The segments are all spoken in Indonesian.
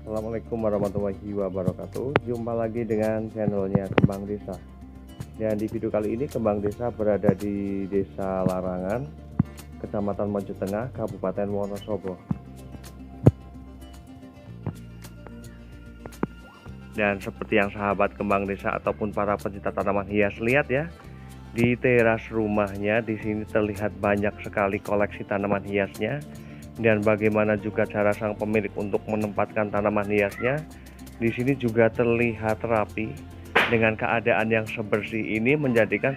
Assalamualaikum warahmatullahi wabarakatuh. Jumpa lagi dengan channelnya Kembang Desa. Dan di video kali ini Kembang Desa berada di Desa Larangan, Kecamatan Mojo Tengah, Kabupaten Wonosobo. Dan seperti yang sahabat Kembang Desa ataupun para pencinta tanaman hias lihat ya, di teras rumahnya di sini terlihat banyak sekali koleksi tanaman hiasnya. Dan bagaimana juga cara sang pemilik untuk menempatkan tanaman hiasnya. Di sini juga terlihat rapi. Dengan keadaan yang sebersih ini menjadikan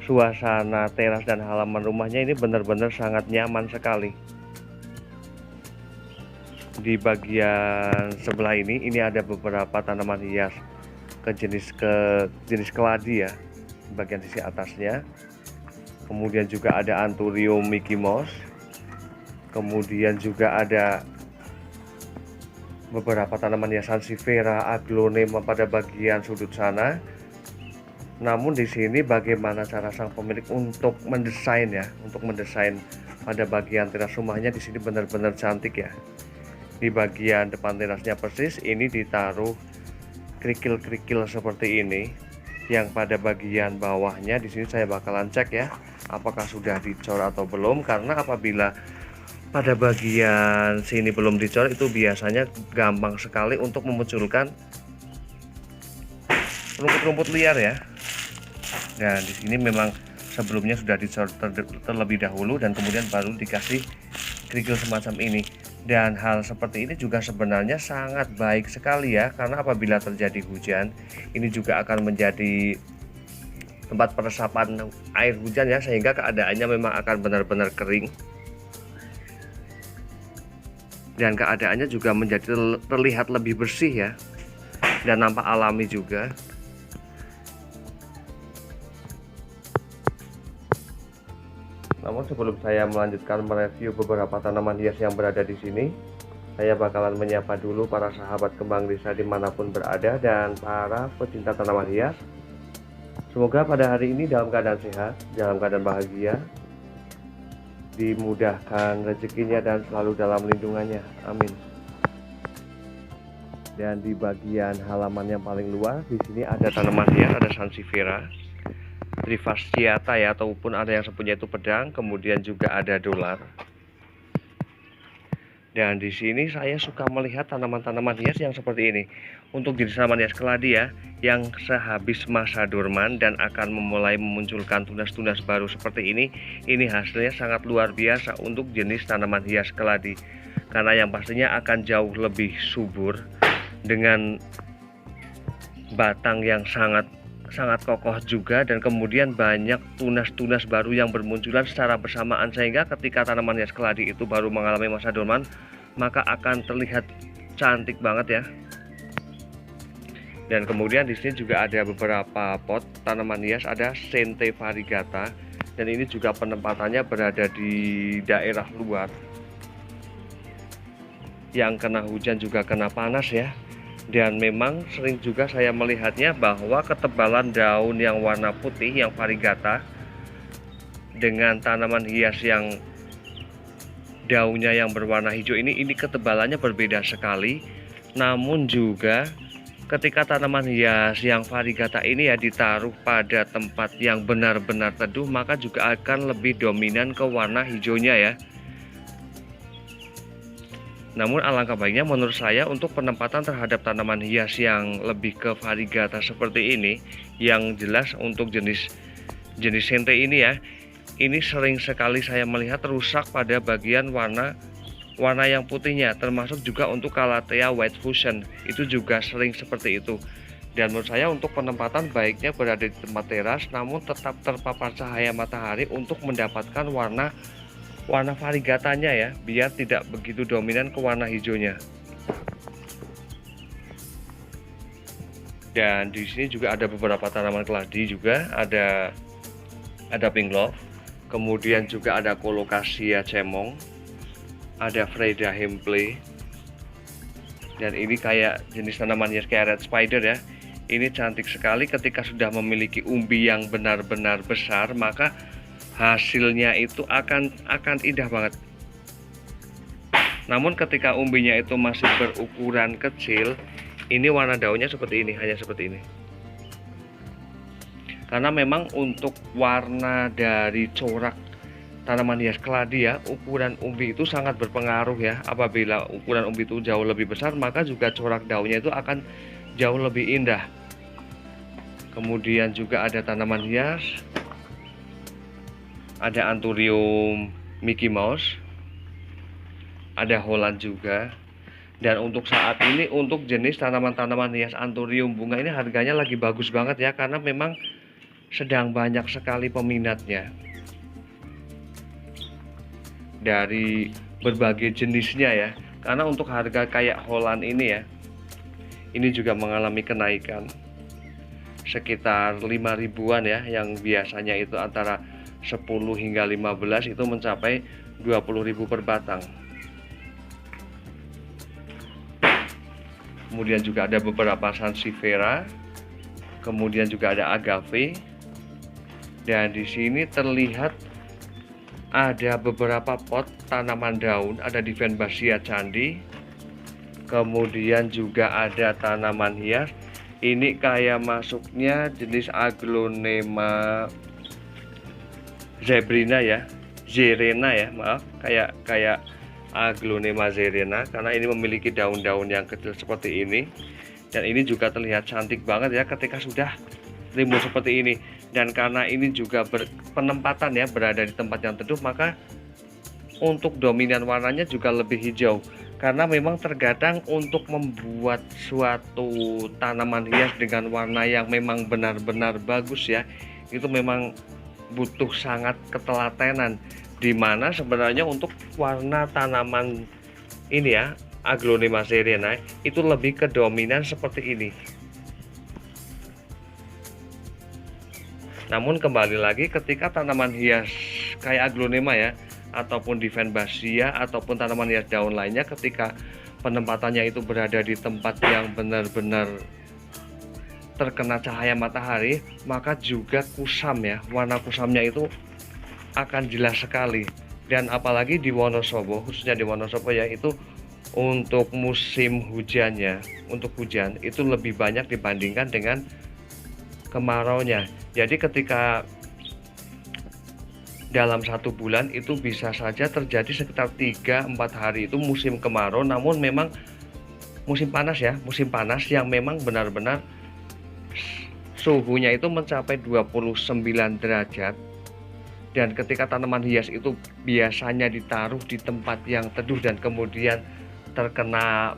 suasana teras dan halaman rumahnya ini benar-benar sangat nyaman sekali. Di bagian sebelah ini ada beberapa tanaman hias jenis keladi ya, bagian sisi atasnya. Kemudian juga ada Anthurium Mickey Mouse. Kemudian juga ada beberapa tanaman hias Sansevieria, Aglonema pada bagian sudut sana. Namun di sini bagaimana cara sang pemilik untuk mendesain ya, pada bagian teras rumahnya di sini benar-benar cantik ya. Di bagian depan terasnya persis ini ditaruh kerikil-kerikil seperti ini. Yang pada bagian bawahnya di sini saya bakalan cek ya, apakah sudah dicor atau belum, karena apabila pada bagian sini belum dicor itu biasanya gampang sekali untuk memunculkan rumput-rumput liar ya. Dan di sini memang sebelumnya sudah dicor terlebih dahulu dan kemudian baru dikasih kerikil semacam ini. Dan hal seperti ini juga sebenarnya sangat baik sekali ya, karena apabila terjadi hujan ini juga akan menjadi tempat peresapan air hujan ya, sehingga keadaannya memang akan benar-benar kering. Dan keadaannya juga menjadi terlihat lebih bersih ya, dan nampak alami juga. Namun sebelum saya melanjutkan mereview beberapa tanaman hias yang berada di sini, saya bakalan menyapa dulu para sahabat Kembang Desa dimanapun berada dan para pecinta tanaman hias. Semoga pada hari ini dalam keadaan sehat, dalam keadaan bahagia, dimudahkan rezekinya dan selalu dalam lindungannya, amin. Dan di bagian halaman yang paling luar di sini ada tanaman hias, ada Sansevieria Trifasciata ya, ataupun ada yang sebutnya itu pedang, kemudian juga ada dolar. Dan di sini saya suka melihat tanaman-tanaman hias yang seperti ini. Untuk jenis tanaman hias keladi ya, yang sehabis masa dorman dan akan memulai memunculkan tunas-tunas baru seperti ini hasilnya sangat luar biasa untuk jenis tanaman hias keladi. Karena yang pastinya akan jauh lebih subur dengan batang yang sangat kokoh juga, dan kemudian banyak tunas-tunas baru yang bermunculan secara bersamaan, sehingga ketika tanaman hias keladi itu baru mengalami masa dorman maka akan terlihat cantik banget ya. Dan kemudian di sini juga ada beberapa pot tanaman hias, ada Sente Variegata, dan ini juga penempatannya berada di daerah luar yang kena hujan juga kena panas ya. Dan memang sering juga saya melihatnya bahwa ketebalan daun yang warna putih yang variegata dengan tanaman hias yang daunnya yang berwarna hijau ini ketebalannya berbeda sekali. Namun juga ketika tanaman hias yang variegata ini ya ditaruh pada tempat yang benar-benar teduh, maka juga akan lebih dominan ke warna hijaunya ya. Namun alangkah baiknya menurut saya untuk penempatan terhadap tanaman hias yang lebih ke variegata seperti ini, yang jelas untuk jenis Sente ini ya, ini sering sekali saya melihat rusak pada bagian warna yang putihnya, termasuk juga untuk Calathea White Fusion itu juga sering seperti itu. Dan menurut saya untuk penempatan baiknya berada di tempat teras, namun tetap terpapar cahaya matahari untuk mendapatkan warna variegatanya ya, biar tidak begitu dominan ke warna hijaunya. Dan di sini juga ada beberapa tanaman keladi juga, ada pink love, kemudian juga ada Colocasia cemong, ada Freda Hempley, dan ini kayak jenis tanaman hias kayak red spider ya. Ini cantik sekali ketika sudah memiliki umbi yang benar-benar besar, maka hasilnya itu akan indah banget. Namun ketika umbinya itu masih berukuran kecil, ini warna daunnya seperti ini, hanya seperti ini. Karena memang untuk warna dari corak tanaman hias keladi ya, ukuran umbi itu sangat berpengaruh ya. Apabila ukuran umbi itu jauh lebih besar, maka juga corak daunnya itu akan jauh lebih indah. Kemudian juga ada tanaman hias, ada Anthurium Mickey Mouse, ada Holland juga. Dan untuk saat ini untuk jenis tanaman-tanaman hias Anthurium bunga ini harganya lagi bagus banget ya, karena memang sedang banyak sekali peminatnya dari berbagai jenisnya ya. Karena untuk harga kayak Holland ini ya, ini juga mengalami kenaikan sekitar 5 ribuan ya, yang biasanya itu antara 10 hingga 15 itu mencapai 20.000 per batang. Kemudian juga ada beberapa Sansevieria, kemudian juga ada Agave. Dan di sini terlihat ada beberapa pot tanaman daun, ada Divenbasia candi, kemudian juga ada tanaman hias. Ini kayak masuknya jenis Aglonema zebrina ya, zerena ya, maaf, kayak Aglonema zerena, karena ini memiliki daun-daun yang kecil seperti ini. Dan ini juga terlihat cantik banget ya ketika sudah rimbun seperti ini. Dan karena ini juga penempatan ya, berada di tempat yang teduh, maka untuk dominan warnanya juga lebih hijau. Karena memang terkadang untuk membuat suatu tanaman hias dengan warna yang memang benar-benar bagus ya, itu memang butuh sangat ketelatenan, dimana sebenarnya untuk warna tanaman ini ya, Aglonema zerena, itu lebih ke dominan seperti ini. Namun kembali lagi ketika tanaman hias kayak Aglonema ya, ataupun Divenbasia, ataupun tanaman hias daun lainnya, ketika penempatannya itu berada di tempat yang benar-benar terkena cahaya matahari, maka juga kusam ya, warna kusamnya itu akan jelas sekali. Dan apalagi di Wonosobo, khususnya di Wonosobo ya, itu untuk musim hujannya, untuk hujan itu lebih banyak dibandingkan dengan kemaraunya. Jadi ketika dalam 1 bulan itu bisa saja terjadi sekitar 3-4 hari itu musim kemarau, namun memang musim panas ya, musim panas yang memang benar-benar suhunya itu mencapai 29 derajat. Dan ketika tanaman hias itu biasanya ditaruh di tempat yang teduh dan kemudian terkena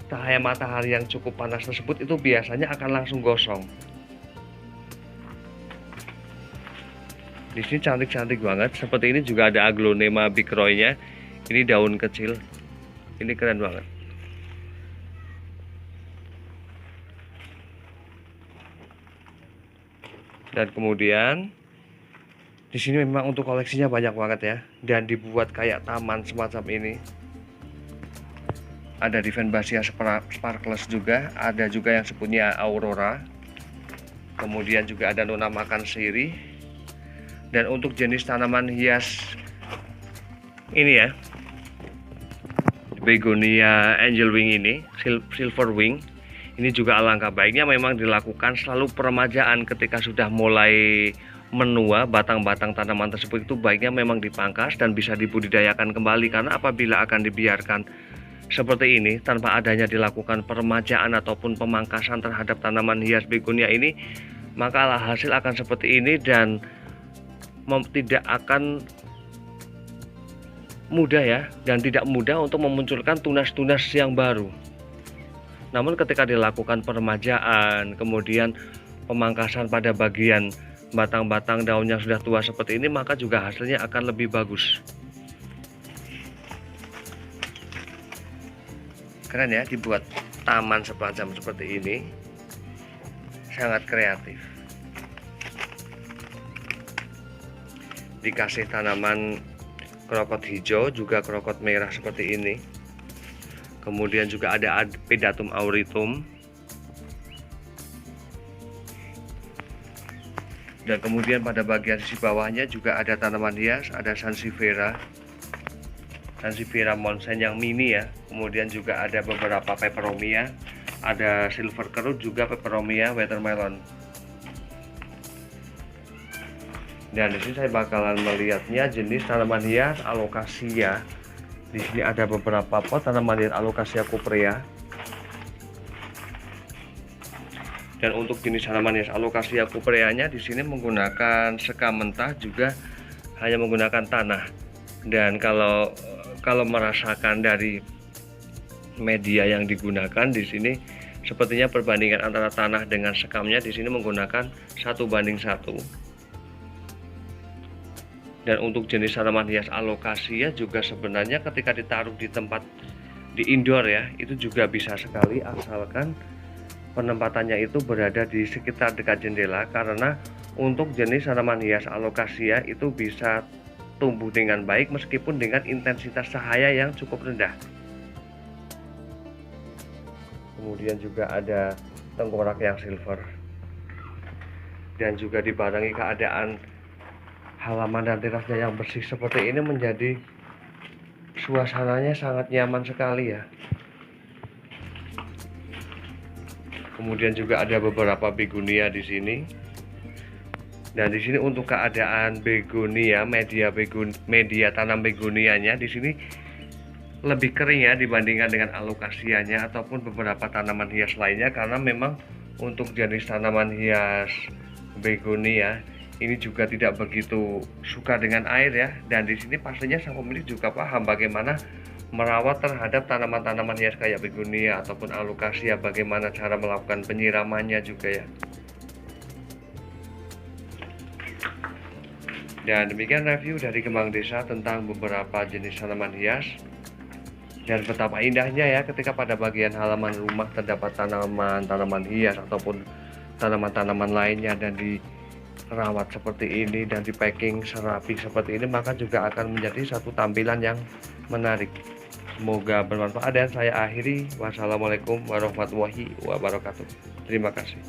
cahaya matahari yang cukup panas tersebut, itu biasanya akan langsung gosong. Di sini cantik-cantik banget. Seperti ini juga ada Aglonema bicroy-nya. Ini daun kecil. Ini keren banget. Dan kemudian di sini memang untuk koleksinya banyak banget ya, dan dibuat kayak taman semacam ini. Ada Divenbasia sparkles juga, ada juga yang sepunya Aurora. Kemudian juga ada Nona Makan Siri. Dan untuk jenis tanaman hias ini ya, Begonia Angel Wing ini, Silver Wing, ini juga alangkah baiknya memang dilakukan selalu peremajaan. Ketika sudah mulai menua, batang-batang tanaman tersebut itu baiknya memang dipangkas dan bisa dibudidayakan kembali. Karena apabila akan dibiarkan seperti ini tanpa adanya dilakukan peremajaan ataupun pemangkasan terhadap tanaman hias begonia ini, maka hasil akan seperti ini dan tidak akan mudah ya, dan tidak mudah untuk memunculkan tunas-tunas yang baru. Namun ketika dilakukan peremajaan, kemudian pemangkasan pada bagian batang-batang daun yang sudah tua seperti ini, maka juga hasilnya akan lebih bagus. Keren ya, dibuat taman semacam seperti ini, sangat kreatif. Dikasih tanaman krokot hijau, juga krokot merah seperti ini. Kemudian juga ada Pedatum auritum. Dan kemudian pada bagian sisi bawahnya juga ada tanaman hias, ada Sansevieria. Sansevieria Monsen yang mini ya. Kemudian juga ada beberapa peperomia, ada silver kerut juga, peperomia, watermelon. Dan di sini saya bakalan melihatnya jenis tanaman hias alocasia. Di sini ada beberapa pot tanaman hias alocasia cuprea. Dan untuk jenis tanaman hias alocasia cupreanya di sini menggunakan sekam mentah, juga hanya menggunakan tanah. Dan kalau merasakan dari media yang digunakan di sini, sepertinya perbandingan antara tanah dengan sekamnya di sini menggunakan 1:1. Dan untuk jenis tanaman hias alocasia juga sebenarnya ketika ditaruh di tempat di indoor ya, itu juga bisa sekali, asalkan penempatannya itu berada di sekitar dekat jendela. Karena untuk jenis tanaman hias alocasia itu bisa tumbuh dengan baik meskipun dengan intensitas cahaya yang cukup rendah. Kemudian juga ada tengkorak yang silver, dan juga dibarengi keadaan halaman dan terasnya yang bersih seperti ini menjadi suasananya sangat nyaman sekali ya. Kemudian juga ada beberapa begonia di sini. Dan di sini untuk keadaan begonia, media tanam begonianya di sini lebih kering ya dibandingkan dengan alokasianya ataupun beberapa tanaman hias lainnya, karena memang untuk jenis tanaman hias begonia ini juga tidak begitu suka dengan air ya. Dan di sini pastinya sang pemilik juga paham bagaimana merawat terhadap tanaman-tanaman hias kayak begonia ataupun alocasia, bagaimana cara melakukan penyiramannya juga ya. Dan demikian review dari Kembang Desa tentang beberapa jenis tanaman hias, dan betapa indahnya ya ketika pada bagian halaman rumah terdapat tanaman-tanaman hias ataupun tanaman-tanaman lainnya, dan dirawat seperti ini dan di packing serapi seperti ini, maka juga akan menjadi satu tampilan yang menarik. Semoga bermanfaat, dan saya akhiri. Wassalamualaikum warahmatullahi wabarakatuh. Terima kasih.